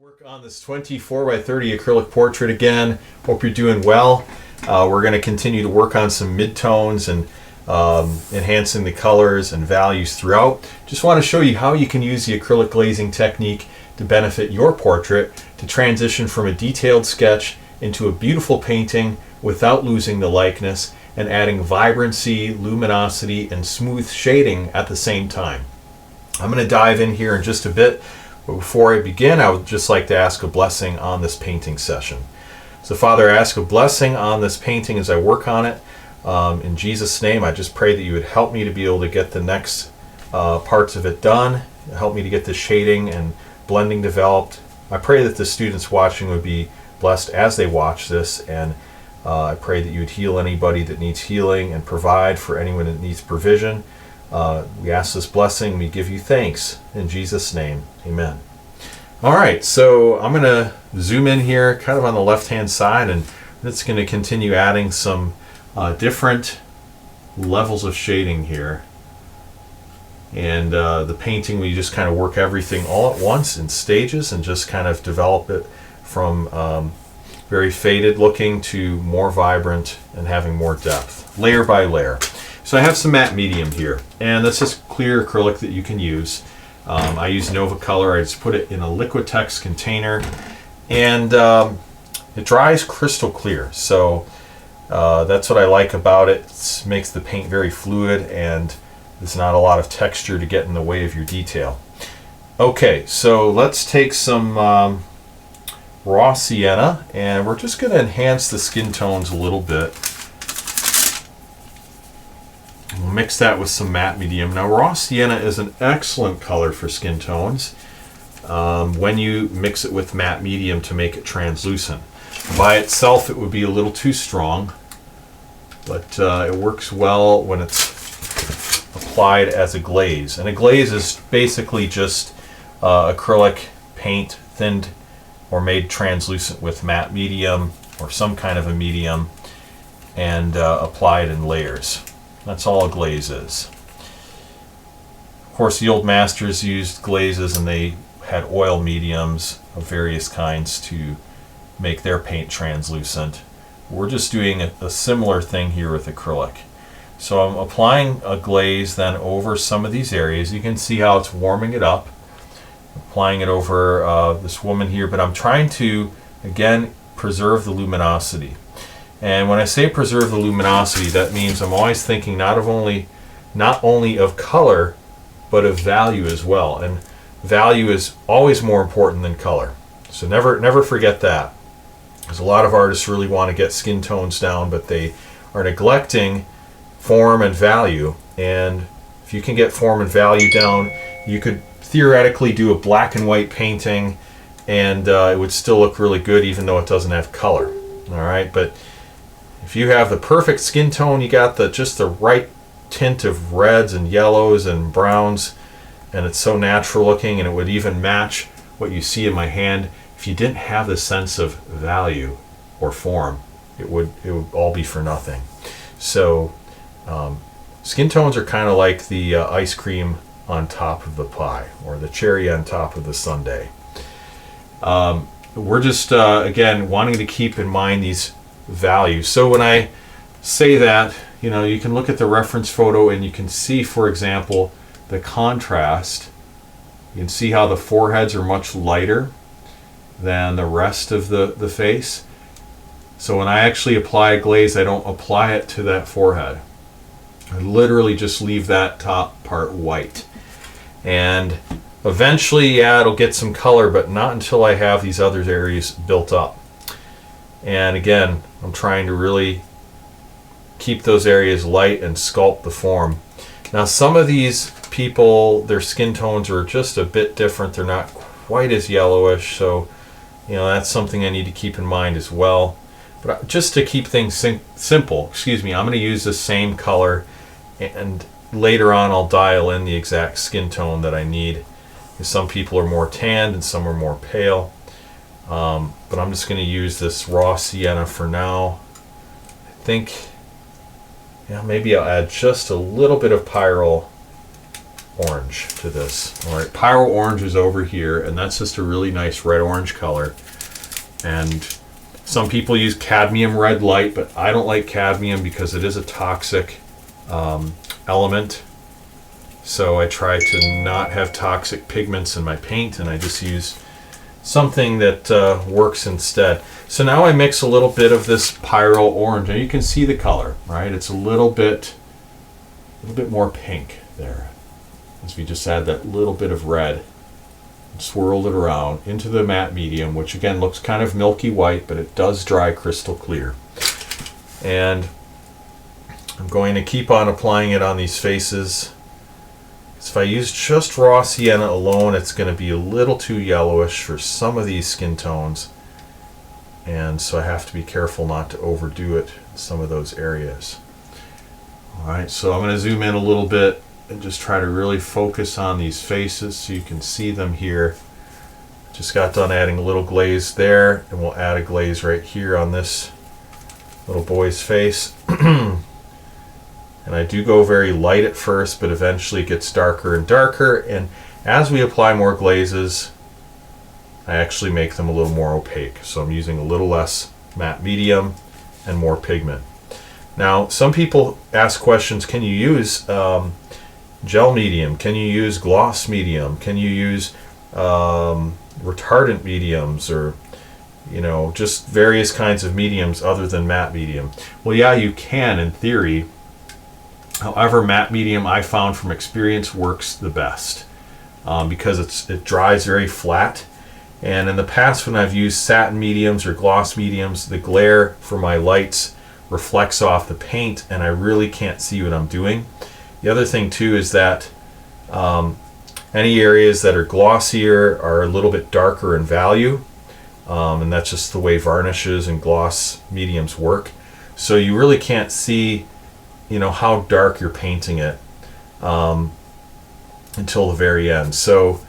Work on this 24 by 30 acrylic portrait again. Hope you're doing well. We're going to continue to work on some midtones and enhancing the colors and values throughout. Just want to show you how you can use the acrylic glazing technique to benefit your portrait, to transition from a detailed sketch into a beautiful painting without losing the likeness and adding vibrancy, luminosity, and smooth shading at the same time. I'm going to dive in here in just a bit. But before I begin, I would just like to ask a blessing on this painting session. So Father, I ask a blessing on this painting as I work on it. In Jesus' name, I just pray that you would help me to be able to get the next parts of it done, help me to get the shading and blending developed. I pray that the students watching would be blessed as they watch this, and I pray that you would heal anybody that needs healing and provide for anyone that needs provision. We ask this blessing, we give you thanks in Jesus' name, amen. All right, so I'm going to zoom in here kind of on the left hand side, and it's going to continue adding some different levels of shading here. And the painting, we just kind of work everything all at once in stages and just kind of develop it from very faded looking to more vibrant and having more depth, layer by layer. So I have some matte medium here, and this is clear acrylic that you can use. I use Nova Color. I just put it in a Liquitex container, and it dries crystal clear. So that's what I like about it. It makes the paint very fluid, and there's not a lot of texture to get in the way of your detail. Okay, so let's take some raw sienna, and we're just going to enhance the skin tones a little bit. We'll mix that with some matte medium. Now, raw sienna is an excellent color for skin tones when you mix it with matte medium to make it translucent. By itself, it would be a little too strong, but it works well when it's applied as a glaze. And a glaze is basically just acrylic paint thinned or made translucent with matte medium or some kind of a medium and applied in layers. That's all a glaze is. Of course, the old masters used glazes, and they had oil mediums of various kinds to make their paint translucent. We're just doing a similar thing here with acrylic. So I'm applying a glaze then over some of these areas. You can see how it's warming it up. Applying it over this woman here, but I'm trying to, again, preserve the luminosity. And when I say preserve the luminosity, that means I'm always thinking not only of color, but of value as well. And value is always more important than color. So never forget that. Because a lot of artists really want to get skin tones down, but they are neglecting form and value. And if you can get form and value down, you could theoretically do a black and white painting, and it would still look really good even though it doesn't have color. All right, but if you have the perfect skin tone, you got just the right tint of reds and yellows and browns, and it's so natural looking, and it would even match what you see in my hand. If you didn't have the sense of value or form, it would all be for nothing. So skin tones are kind of like the ice cream on top of the pie, or the cherry on top of the sundae. We're just again wanting to keep in mind these values. So when I say that, you can look at the reference photo and you can see, for example, the contrast. You can see how the foreheads are much lighter than the rest of the face. So when I actually apply a glaze, I don't apply it to that forehead. I literally just leave that top part white. And eventually, yeah, it'll get some color, but not until I have these other areas built up. And again, I'm trying to really keep those areas light and sculpt the form. Now, some of these people, their skin tones are just a bit different. They're not quite as yellowish, so that's something I need to keep in mind as well. But just to keep things simple, I'm going to use the same color, and later on I'll dial in the exact skin tone that I need. Some people are more tanned and some are more pale. But I'm just going to use this raw sienna for now. I think maybe I'll add just a little bit of pyrrole orange to this. All right, Pyro Orange is over here, and that's just a really nice red-orange color. And some people use cadmium red light, but I don't like cadmium because it is a toxic element. So I try to not have toxic pigments in my paint, and I just use something that works instead. So now I mix a little bit of this Pyro Orange, and you can see the color, right? It's a little bit more pink there. As we just add that little bit of red, swirled it around into the matte medium, which again looks kind of milky white, but it does dry crystal clear. And I'm going to keep on applying it on these faces. If I use just raw sienna alone, it's going to be a little too yellowish for some of these skin tones, and so I have to be careful not to overdo it in some of those areas. Alright, so I'm going to zoom in a little bit and just try to really focus on these faces so you can see them here. Just got done adding a little glaze there, and we'll add a glaze right here on this little boy's face. And I do go very light at first, but eventually it gets darker and darker, and as we apply more glazes, I actually make them a little more opaque. So I'm using a little less matte medium and more pigment. Now, some people ask questions, can you use gel medium? Can you use gloss medium? Can you use retardant mediums, or just various kinds of mediums other than matte medium? Well, yeah, you can in theory. However, matte medium, I found from experience, works the best because it dries very flat. And in the past, when I've used satin mediums or gloss mediums, the glare for my lights reflects off the paint, and I really can't see what I'm doing. The other thing too is that any areas that are glossier are a little bit darker in value, and that's just the way varnishes and gloss mediums work. So you really can't see how dark you're painting it until the very end. So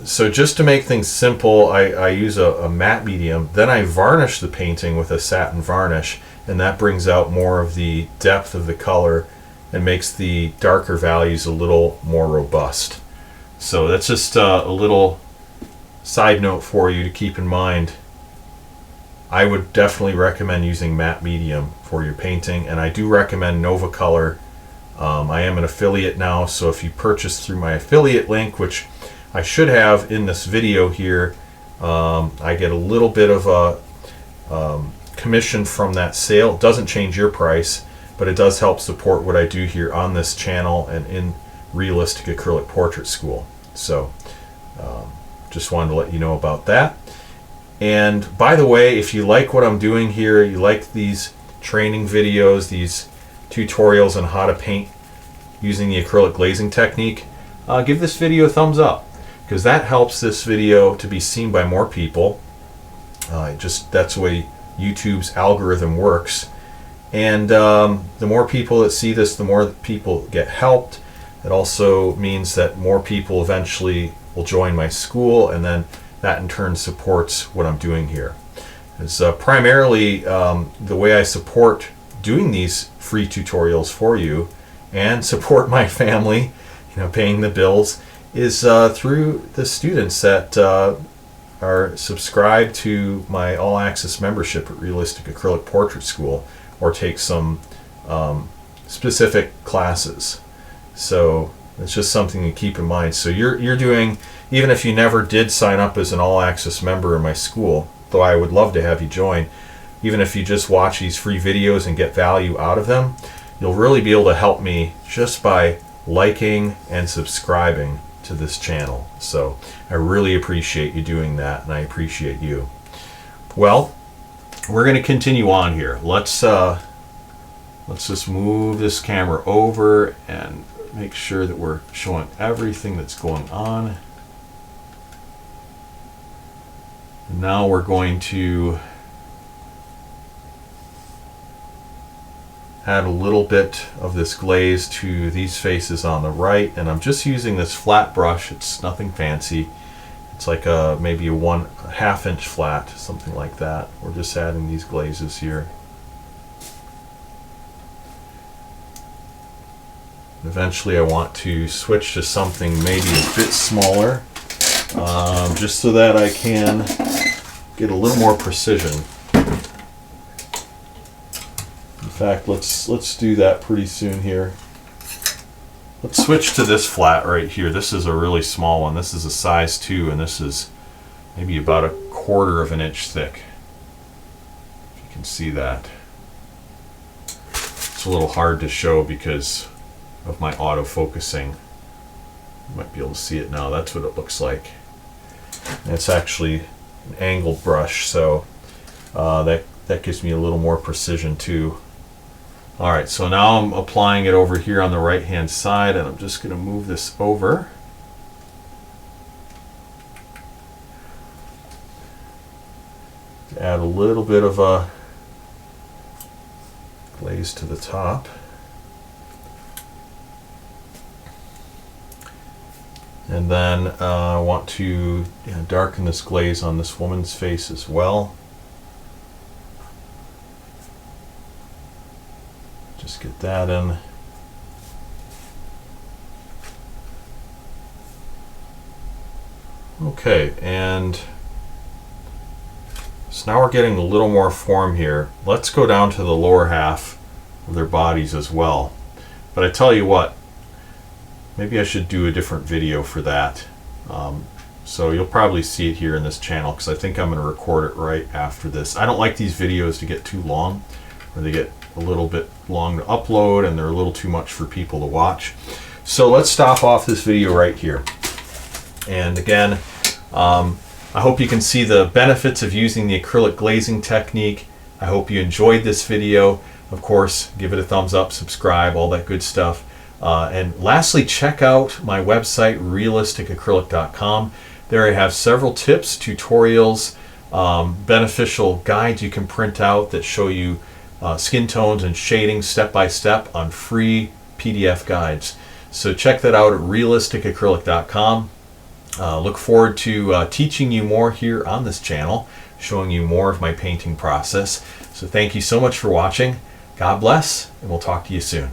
just to make things simple, I use a matte medium, then I varnish the painting with a satin varnish, and that brings out more of the depth of the color and makes the darker values a little more robust. So that's just a little side note for you to keep in mind. I would definitely recommend using matte medium for your painting, and I do recommend Nova Color. I am an affiliate now, so if you purchase through my affiliate link, which I should have in this video here, I get a little bit of a commission from that sale. It doesn't change your price, but it does help support what I do here on this channel and in Realistic Acrylic Portrait School. So just wanted to let you know about that. And by the way, if you like what I'm doing here, you like these training videos, these tutorials on how to paint using the acrylic glazing technique, give this video a thumbs up, because that helps this video to be seen by more people. That's the way YouTube's algorithm works. And the more people that see this, the more people get helped. It also means that more people eventually will join my school, and then that in turn supports what I'm doing here. It's primarily the way I support doing these free tutorials for you and support my family, paying the bills, is through the students that are subscribed to my all-access membership at Realistic Acrylic Portrait School, or take some specific classes. So it's just something to keep in mind. So you're doing, even if you never did sign up as an all-access member in my school, though I would love to have you join, even if you just watch these free videos and get value out of them, you'll really be able to help me just by liking and subscribing to this channel. So I really appreciate you doing that, and I appreciate you. Well, we're going to continue on here. Let's just move this camera over and make sure that we're showing everything that's going on. And now we're going to add a little bit of this glaze to these faces on the right, and I'm just using this flat brush. It's nothing fancy. It's like maybe a 1/2 inch flat, something like that. We're just adding these glazes here. Eventually I want to switch to something maybe a bit smaller, just so that I can get a little more precision. In fact, let's do that pretty soon here. Let's switch to this flat right here. This is a really small one. This is a size 2, and this is maybe about 1/4 of an inch thick. If you can see that. It's a little hard to show because of my auto focusing. You might be able to see it now. That's what it looks like. And it's actually an angled brush, so that gives me a little more precision too. Alright, so now I'm applying it over here on the right hand side, and I'm just going to move this over. To add a little bit of a glaze to the top. And then I want to darken this glaze on this woman's face as well. Just get that in. Okay, and so now we're getting a little more form here. Let's go down to the lower half of their bodies as well. But I tell you what, maybe I should do a different video for that. So you'll probably see it here in this channel, because I think I'm going to record it right after this. I don't like these videos to get too long, or they get a little bit long to upload and they're a little too much for people to watch. So let's stop off this video right here. And again, I hope you can see the benefits of using the acrylic glazing technique. I hope you enjoyed this video. Of course, give it a thumbs up, subscribe, all that good stuff. And lastly, check out my website, realisticacrylic.com. There I have several tips, tutorials, beneficial guides you can print out that show you skin tones and shading step by step on free PDF guides. So check that out at realisticacrylic.com. Look forward to teaching you more here on this channel, showing you more of my painting process. So thank you so much for watching. God bless, and we'll talk to you soon.